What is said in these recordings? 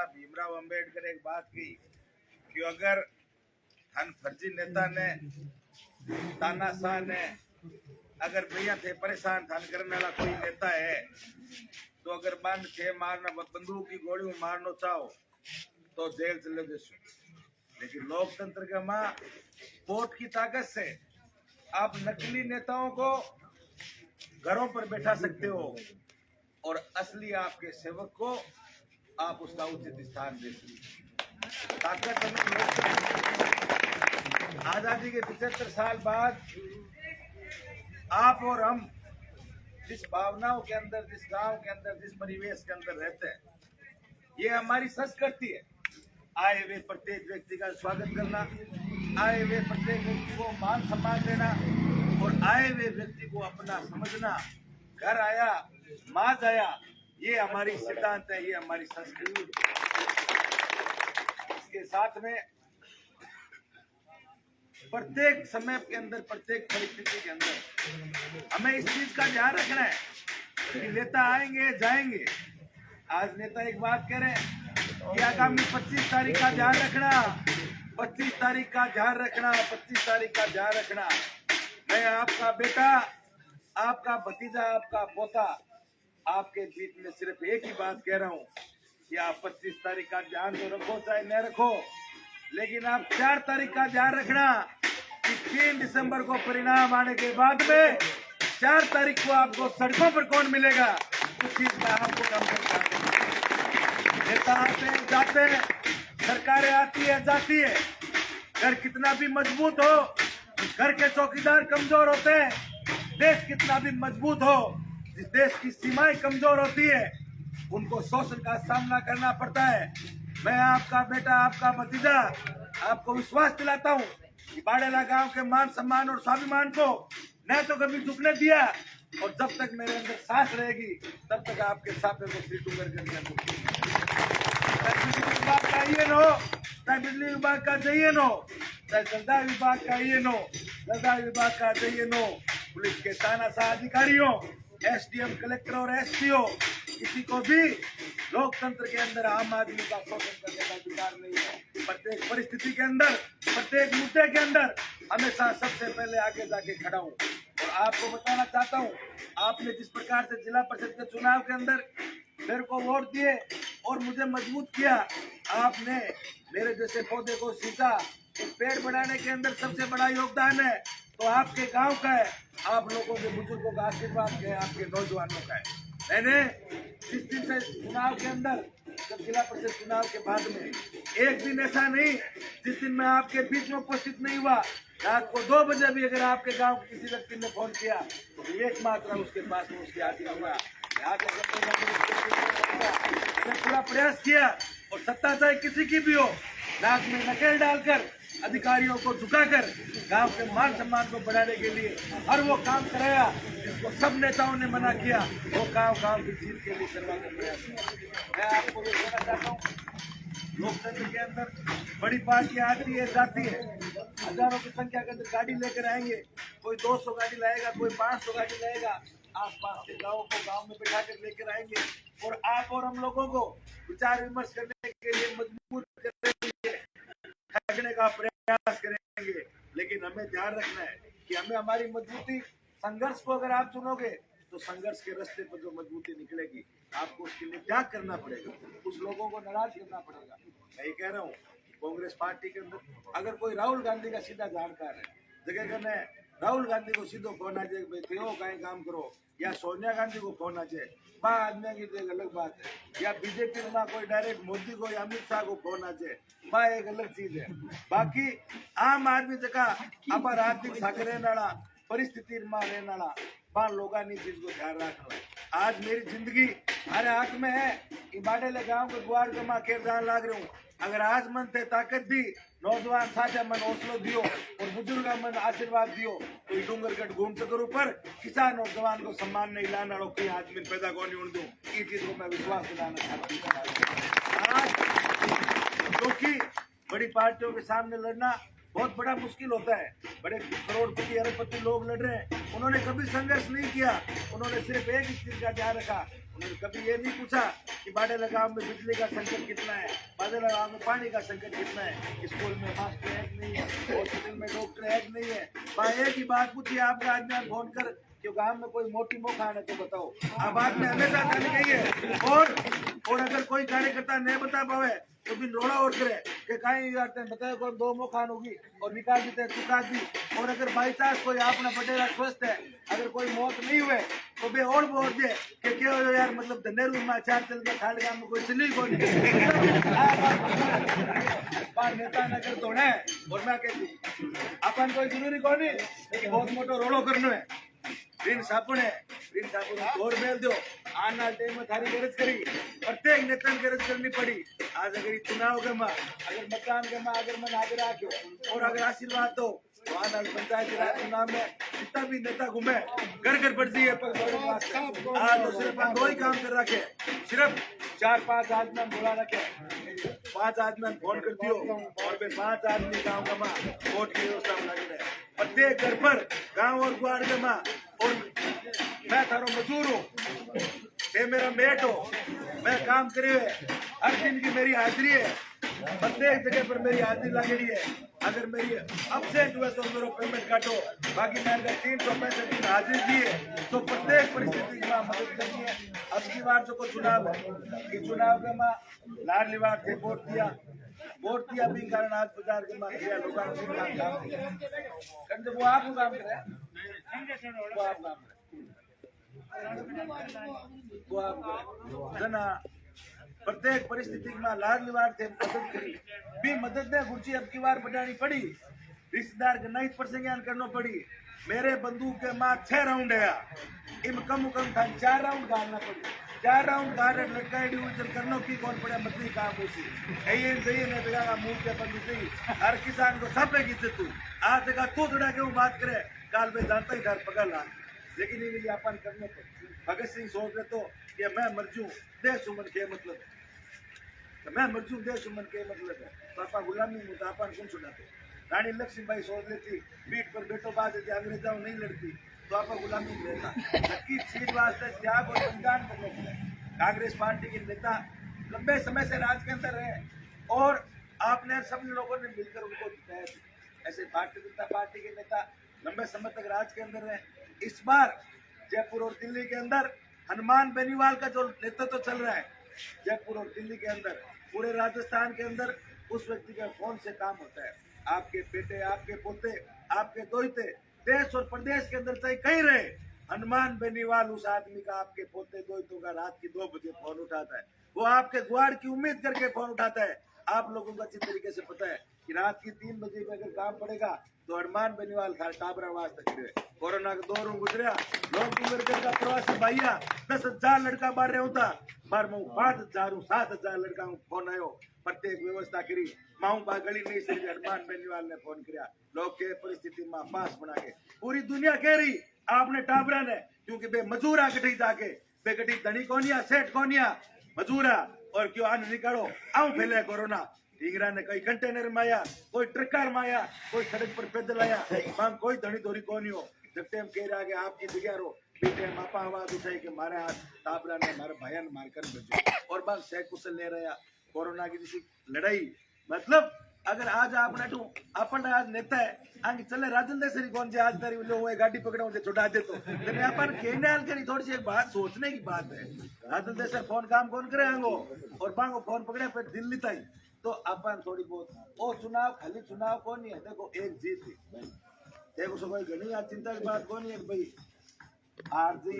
भीमराव अंबेडकर एक बात की कि अगर हन फर्जी नेता ने तानाशाह ने अगर भैया थे परेशान थान करने वाला कोई नेता है तो अगर बंद थे मारना बंदूक की गोली में मारना चाहो तो जेल चले जाओ। लेकिन लोकतंत्र के माँ वोट की ताकत से आप नकली नेताओं को घरों पर बैठा सकते हो और असली आपके सेवक को आप उसका उचित स्थान दे सकते। ताकत आजादी के 75 साल बाद आप और हम जिस भावनाओं के अंदर, जिस गांव के अंदर, जिस परिवेश के अंदर रहते हैं, ये हमारी संस्कृति है। आए हुए प्रत्येक व्यक्ति का स्वागत करना, आए हुए प्रत्येक व्यक्ति को मान सम्मान देना और आए हुए व्यक्ति को अपना समझना, घर आया माज आया, ये हमारी सिद्धांत है, ये हमारी संस्कृति। इसके साथ में प्रत्येक समय के अंदर, प्रत्येक परिस्थिति के अंदर हमें इस चीज का ध्यान रखना है कि नेता आएंगे जाएंगे। आज नेता एक बात कह रहे हैं कि आगामी 25 तारीख का ध्यान रखना, 25 तारीख का ध्यान रखना, 25 तारीख का ध्यान रखना। मैं आपका बेटा, आपका भतीजा, आपका पोता, आपके बीच में सिर्फ एक ही बात कह रहा हूँ कि आप 25 तारीख का ध्यान तो रखो चाहे न रखो, लेकिन आप 4 तारीख का ध्यान रखना कि 3 दिसंबर को परिणाम आने के बाद में 4 तारीख को आपको सड़कों पर कौन मिलेगा, उस चीज का आपको कम करना है। नेता आते हैं जाते हैं, सरकारें आती है जाती है, घर कितना भी मजबूत हो, घर के चौकीदार कमजोर होते हैं। देश कितना भी मजबूत हो, जिस देश की सीमाएं कमजोर होती है, उनको शोषण का सामना करना पड़ता है। मैं आपका बेटा, आपका भतीजा, आपको विश्वास दिलाता हूँ कि बाड़ेला गांव के मान सम्मान और स्वाभिमान को न तो कभी झुकने दिया और जब तक मेरे अंदर सांस रहेगी तब तक आपके सापे को सीटू करके विभाग का ये नो, चाहे बिजली विभाग का चाहिए नो, चाहे जलदाय विभाग का ये नो, जलदाय विभाग का चाहिए नो, पुलिस के तानाशाह अधिकारियों, एसडीएम, कलेक्टर और एसपीओ, किसी को भी लोकतंत्र के अंदर आम आदमी का शोषण करने का अधिकार नहीं है। प्रत्येक परिस्थिति के अंदर, प्रत्येक मुद्दे के अंदर हमेशा सबसे पहले आगे जाके खड़ा हूँ। और आपको बताना चाहता हूँ, आपने जिस प्रकार से जिला परिषद के चुनाव के अंदर मेरे को वोट दिए और मुझे मजबूत किया, आपने मेरे जैसे पौधे को सींचा। एक पेड़ बढ़ाने के अंदर सबसे बड़ा योगदान है तो आपके गांव का है, आप लोगों के बुजुर्गों का आशीर्वाद है, आपके नौजवानों का है। मैंने जिस दिन से चुनाव के अंदर, जब जिला परिषद चुनाव के बाद में एक दिन ऐसा नहीं जिस दिन मैं आपके बीच में उपस्थित नहीं हुआ। रात को 2 बजे भी अगर आपके गांव के किसी व्यक्ति ने फोन किया तो एक मात्रा उसके पास में उसके हाजिर हुआ। मैंने पूरा प्रयास किया और सत्ता चाहे किसी की भी हो, नाक में नकेल डालकर अधिकारियों को झुकाकर गांव के मान सम्मान को बढ़ाने के लिए हर वो काम कराया जिसको सब नेताओं ने मना किया। वो गांव की जीत के लिए करवा कर प्रयास किया। मैं आपको ये कहना चाहता हूँ, लोकतंत्र के अंदर बड़ी पार्टी आती है जाती है, हजारों की संख्या के अंदर गाड़ी लेकर आएंगे, कोई 200 गाड़ी लाएगा, कोई 500 गाड़ी लाएगा, आसपास के गाँव को गाँव में बैठा कर लेकर आएंगे और आप और हम लोगों को विचार विमर्श करने के लिए मजबूर करेंगे, ठगने का प्रयास करेंगे। लेकिन हमें ध्यान रखना है कि हमें हमारी मजबूती, संघर्ष को अगर आप चुनोगे तो संघर्ष के रास्ते पर जो मजबूती निकलेगी आपको उसके लिए त्याग करना पड़ेगा, कुछ लोगों को नाराज करना पड़ेगा। मैं ये कह रहा हूँ कांग्रेस पार्टी के अंदर अगर कोई राहुल गांधी का सीधा जानकार है, जगह करना है राहुल गांधी को सीधो फोन आ जाए भाई हो कहीं काम करो, या सोनिया गांधी को फोन आ जाए आदमी की तो एक अलग बात है, या बीजेपी में कोई डायरेक्ट मोदी को या अमित शाह को फोन आ जाए बा एक अलग चीज है। बाकी आम आदमी जगह अपर आर्थिक सागरे नाला परिस्थिति रहना बा लोग चीज को ध्यान रखना। आज मेरी जिंदगी हमारे हाथ में है कि बाडेले गांव के गुआर जमा के जान लाग रहा हूँ। अगर आज मन थे ताकत दी, नौजवान साझा मन हौसलो दियो और बुजुर्ग मन आशीर्वाद दियो तो डूंगरगढ़ घूम सकर ऊपर किसान और जवान को सम्मान नहीं लाना रो कोई आदमी पैदा को नहीं उड़ दूं, ये चीज को मैं विश्वास दिलाना चाहता हूँ। आज क्योंकि बड़ी पार्टियों के सामने लड़ना बहुत बड़ा मुश्किल होता है, बड़े करोड़पति अरबपति लोग लड़ रहे हैं, उन्होंने कभी संघर्ष नहीं किया, उन्होंने सिर्फ एक चीज का ध्यान रखा, उन्होंने कभी ये नहीं पूछा कि बाडेला गांव में बिजली का संकट कितना है, बाडेला गांव में पानी का संकट कितना है, स्कूल में मास्टर है कि नहीं है, हॉस्पिटल में डॉक्टर है कि नहीं है। भाई एक ही बात पूछिए आपने आज फोन कर, क्यों गांव में कोई मोटी मोह खाना तो बताओ। अब आपने हमेशा खानी गई है। और अगर कोई कार्यकर्ता नहीं बता पावे तो भी रोड़ा और करे कि कहीं जाते हैं बताए कौन दो मुँह खान होगी और निकाल देते हैं चुका दी। और अगर बाई चांस कोई अपना बटेरा स्वस्थ है, अगर कोई मौत नहीं हुए तो बे और बोल दे कि क्या हो यार, मतलब धनेरू में चार चल के खाड़ गांव में कोई चली कौन नेता नगर तो है। और मैं कहती अपन कोई जरूरी कौन नहीं, लेकिन बहुत मोटो रोड़ो करना है। ऋण सापुण है, ऋण सापुण और मेल दो आना टाइम में थारी गरज करी, प्रत्येक नेता गरज करनी पड़ी। आज अगर चुनाव के मां, अगर मतदान के मां, अगर मन आगे रखो और अगर आशीर्वाद दो तो आना पंचायत राज चुनाव में जितना भी नेता घूमे घर घर बढ़ जाइए। आज तो सिर्फ दो ही काम कर रखे, सिर्फ 4-5 आदमी बोला रखे, 5 आदमी फोन कर दियो और फिर 5 आदमी गाँव का माँ वोट की व्यवस्था में लगे रहे। प्रत्येक घर पर गांव और गुआड़ के माँ, और मैं थारो मजदूर हूँ, ये मेरा मेट हो, मैं काम करे हर दिन की मेरी हाजिरी है, प्रत्येक जगह पर मेरी हाजिरी लगेगी है। अगर मेरी अपसेंट हुए तो मेरा पेमेंट काटो, बाकी मैं अगर 365 दिन हाजिर दी है तो प्रत्येक परिस्थिति की मदद करनी है। अब की बार जो को चुनाव है कि चुनाव का माँ लाल लिवाड़ थे वोट दिया भी कारण आज बाजार के माँ किया लोग वो आप काम करे, वो आप काम वो आप जना प्रत्येक परिस्थिति में लाल निवार थे मदद करी भी मदद ने गुची अब की बार बढ़ानी पड़ी, रिश्तेदार के नहीं प्रसंज्ञान करना पड़ी। मेरे बंदूक के माँ 6 राउंड है, इम कम था 4 राउंड गालना पड़ी, 4 राउंड गार लटकाई डिवीजन करना की कौन पड़े मतली काम उसी सही ने जगह मुंह के बंदूक सही हर किसान को सब की इज्जत तू आज जगह तू थोड़ा क्यों बात करे, काल में जानता ही घर पकड़ ला, लेकिन ये व्यापार करने पर भगत सिंह सोच रहे तो कि मैं मर जूं देश सुमन के मतलब है, तो मैं मर जूं देश सुमन के मतलब है, तो आपा गुलामी में तो आपा कौन सुनाते। रानी लक्ष्मीबाई सोच लेती पीठ पर बैठो बात है अंग्रेजों नहीं लड़ती तो आपा गुलामी में रहता, नक्की सीट वास्ते त्याग और बलिदान करने पड़े। कांग्रेस पार्टी के नेता लंबे समय से राज के अंदर रहे और आपने सब लोगों ने मिलकर उनको जिताया। ऐसे भारतीय जनता पार्टी के नेता लंबे समय तक राज के अंदर रहे। इस बार जयपुर और दिल्ली के अंदर हनुमान बेनीवाल का जो नेतृत्व चल रहा है, जयपुर और दिल्ली के अंदर, पूरे राजस्थान के अंदर उस व्यक्ति का फोन से काम होता है। आपके बेटे, आपके पोते, आपके दोहिते देश और प्रदेश के अंदर चाहे कहीं रहे, हनुमान बेनीवाल उस आदमी का, आपके पोते दोहितों का रात की 2 बजे फोन उठाता है। वो आपके द्वार की उम्मीद करके फोन उठाता है। आप लोगों को अच्छी तरीके से पता है कि रात की 3 बजे में अगर काम पड़ेगा तो हनुमान बेनीवाल था टाबरा वास तक कोरोना का 2 रूम गुजरिया लोग का प्रवासी भैया 10,000 लड़का बार रहे होता बार मैं 5,000 7,000 लड़का फोन आयो, प्रत्येक व्यवस्था करी माऊ बा गली नहीं से हनुमान बेनीवाल ने फोन किया, लोग के परिस्थिति में पास बना के पूरी दुनिया कह रही आपने टाबरा ने, क्योंकि बे मजूरा कटी जाके बे कटी धनी कोनिया सेठ कोनिया मजूरा और क्यों आने निकालो आऊ फैले कोरोना। ढींगरा ने कई कंटेनर में आया, कोई ट्रकार में आया, कोई सड़क पर पैदल आया, मांग कोई धनी धोरी कौन हो। जब टाइम कह रहा कि आपकी जगह रो बेटे मापा आवाज उठाई कि मारे हाथ टाबरा ने मारे भैया ने मारकर भेजो और बात सह कुशल ले रहा कोरोना की जैसी लड़ाई। मतलब अगर आज आपने तो अपन आज नेता है आगे चले राजेंद्र सरी कौन से आज तारी लोग गाड़ी पकड़ा दे छुड़ा दे तो अपन कहने करी थोड़ी सी एक बात सोचने की बात है। राजेंद्र सर फोन काम कौन करे आंगो और बांगो फोन पकड़े फिर दिल्ली तक तो अपन थोड़ी बहुत और चुनाव खाली चुनाव कौन नहीं है। देखो एक जीत थी देखो सो कोई घनी आज चिंता की बात कौन है भाई आरजी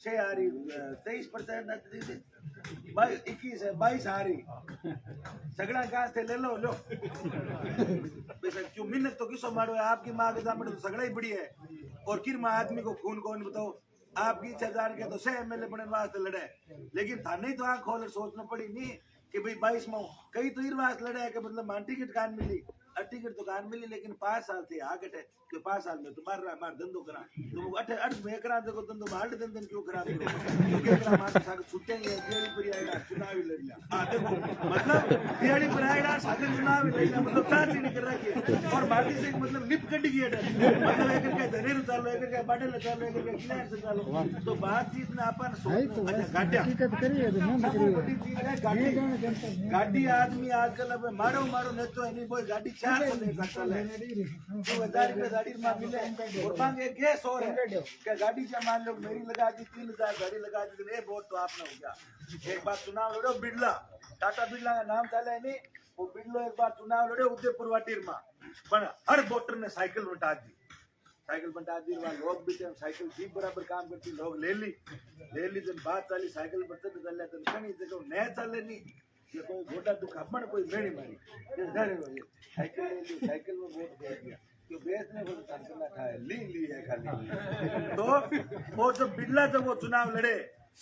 6 हारी 23% भाई 21 है 22 हारी सगड़ा कहा थे ले लो क्यों मिन्नत तो किसो मारो है आपकी माँ के सामने तो सगड़ा ही बड़ी है और किर माँ आदमी को खून कौन बताओ आपकी इच्छा जान के तो 6 MLA बने वास्ते लड़े, लेकिन थाने तो आंख खोल सोचना पड़ी नहीं कि भाई 22 में कई तो इर वास्ते लड़े कि मतलब मान टिकट कान मिली टिकट दुकान मिली लेकिन 5 साल थे आगे थे कि 5 साल में तुम्हारा हमारा धंधो करा तुम अठे अर्थ में करा देखो धंधो बाहर धंधन क्यों खराब करो क्योंकि करा मार साग छुट्टेंगे दिहाड़ी पर आएगा चुनाव लड़ लिया हां देखो मतलब दिहाड़ी पर आएगा साग चुनाव लड़ लिया मतलब चार नहीं कर रखी और बाकी से मतलब निप कट गई है मतलब एक के धनेर चालो एक के बाडे चालो एक के क्लियर से चालो तो बातचीत में अपन अच्छा गाड़िया टिकट करिए गाड़ी आदमी आजकल अब मारो मारो नहीं तो नहीं कोई गाड़ी 400 दे सकता है 2000 रुपए गाड़ी में मिले और मांगे गैस और है क्या गाड़ी से मान लो मेरी लगा दी 3000 गाड़ी लगा दी ये वोट तो आपने हो गया एक बार चुनाव लड़ो बिरला टाटा बिरला का नाम चले नहीं वो बिरलो एक बार चुनाव लड़े उदयपुर वाटीर में पर हर वोटर ने साइकिल बंटा दी वहाँ लोग भी साइकिल ठीक बराबर काम करती लोग ले ली जब बात चली साइकिल पर चल ले तो कहीं जगह नया चले नहीं ये कोई गोटा दुख अपन कोई बेड़ी मारी साइकिल में वोट दे दिया क्यों बेचने को सरकार था ली है खाली तो वो जब बिरला जब वो चुनाव लड़े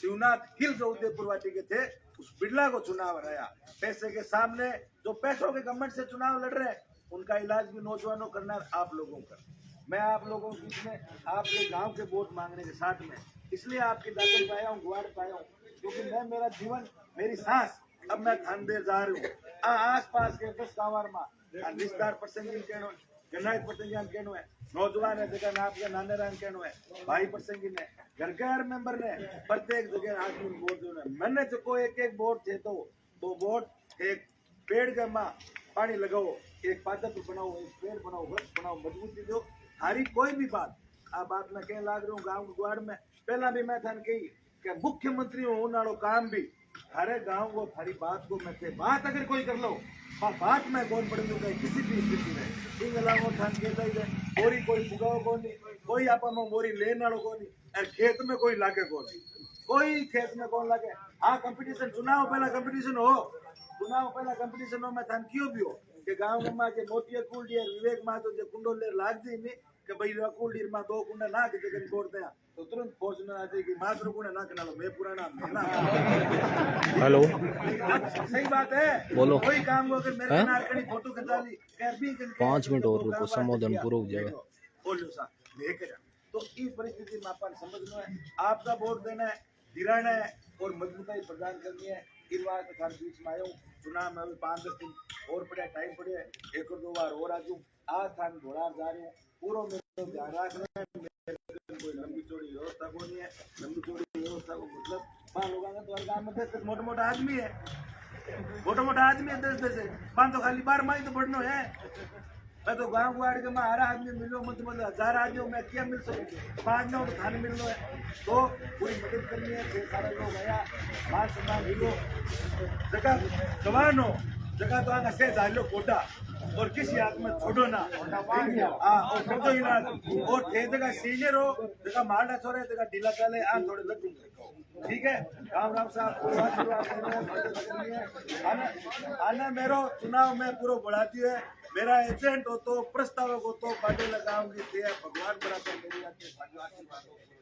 शिवनाथ हिल जो उदयपुर वाटी के थे उस बिरला को चुनाव हराया पैसे के सामने जो पैसों के गवर्नमेंट से चुनाव लड़ रहे हैं उनका इलाज भी नौजवानों करना आप लोगों का मैं आप लोगों के बीच में आपके गांव के वोट मांगने के साथ में इसलिए आपकी दाखिल पाया हूँ गुआड़ पाया हूँ क्योंकि मैं मेरा जीवन मेरी सांस अब मैं थानदेर जा रही हूँ आस पास के 10 गांव में विस्तार प्रसंगी कहनो गनायत प्रसंगी कहनो है नौजवान है जगह नाप के नानेरान कहनो है भाई प्रसंगी ने घर मेंबर ने प्रत्येक जगह आदमी वोट देना मैंने जो को एक वोट थे तो वो वोट एक पेड़ के माँ पानी लगाओ एक पादप बनाओ एक पेड़ बनाओ वृक्ष बनाओ मजबूती दो हरी कोई भी बात आ बात मैं कह लाग रहा हूँ गाँव गुआड़ में पहला भी मैं थान कही कि मुख्यमंत्री होना काम भी हरे गांव को हरी बात को मैं बात अगर कोई कर लो बात में कौन पड़ दूंगा किसी भी स्थिति में इन अलावा थान कहता ही बोरी कोई फुगाओ को नहीं कोई आप बोरी लेने वालों को नहीं और खेत में कोई लागे को नहीं कोई खेत में कौन लागे हाँ कंपटीशन चुनाव पहला कंपटीशन हो मैं थान क्यों भी हो कि गांव में के मोतिया कुलडियर विवेक मा तो जो कुंडोले लाग दी नहीं कि भाई कुलडियर मा 2 कुंडा ना के जगह बोल दे तो तुरंत पहुंचना आती कि मात्र कुंडा ना के नालो मैं पुराना मेना हेलो सही बात है बोलो कोई काम को अगर मेरे नाल कड़ी फोटो खिंचा ली कर भी 5 मिनट और रुको संबोधन पूरा हो जाएगा बोलो सा देख तो इस परिस्थिति में अपन समझना है आपका वोट देना है गिराना है और मजबूताई प्रदान करनी है इस बार तो बीच में आया हूँ चुनाव में अभी 5-10 दिन और पड़े टाइम पड़े एक और 2 बार और आजू आज थान घोड़ा जा रहे हैं पूरा मेरे ध्यान रख रहे हैं कोई लंबी चौड़ी व्यवस्था को नहीं है लंबी चौड़ी व्यवस्था को मतलब 5 लोग तो हर गाँव में 10 मोटा आदमी है 10 5 तो खाली 12 माही तो बढ़नो है मैं तो गाँव गुआड़ के में हर आदमी मिलो मतलब 1000 आदमी मैं क्या मिल सकूँ 5 ना तो थाने मिलना है तो पूरी मदद करनी है 6 सारे लोग आया मान सम्मान मिलो जगह जवान हो जगह तो आना से डालो कोटा और किसी हाथ में छोड़ो ना और छोड़ो ही ना और थे जगह सीनियर हो जगह मारना छोड़े जगह ढीला चले आन थोड़े लगूंगे ठीक है राम साहब आना मेरो चुनाव में पूरा बढ़ाती है मेरा एजेंट हो तो प्रस्तावक हो तो पार्टी लगाऊंगी भगवान बराबर मेरी आशीर्वाद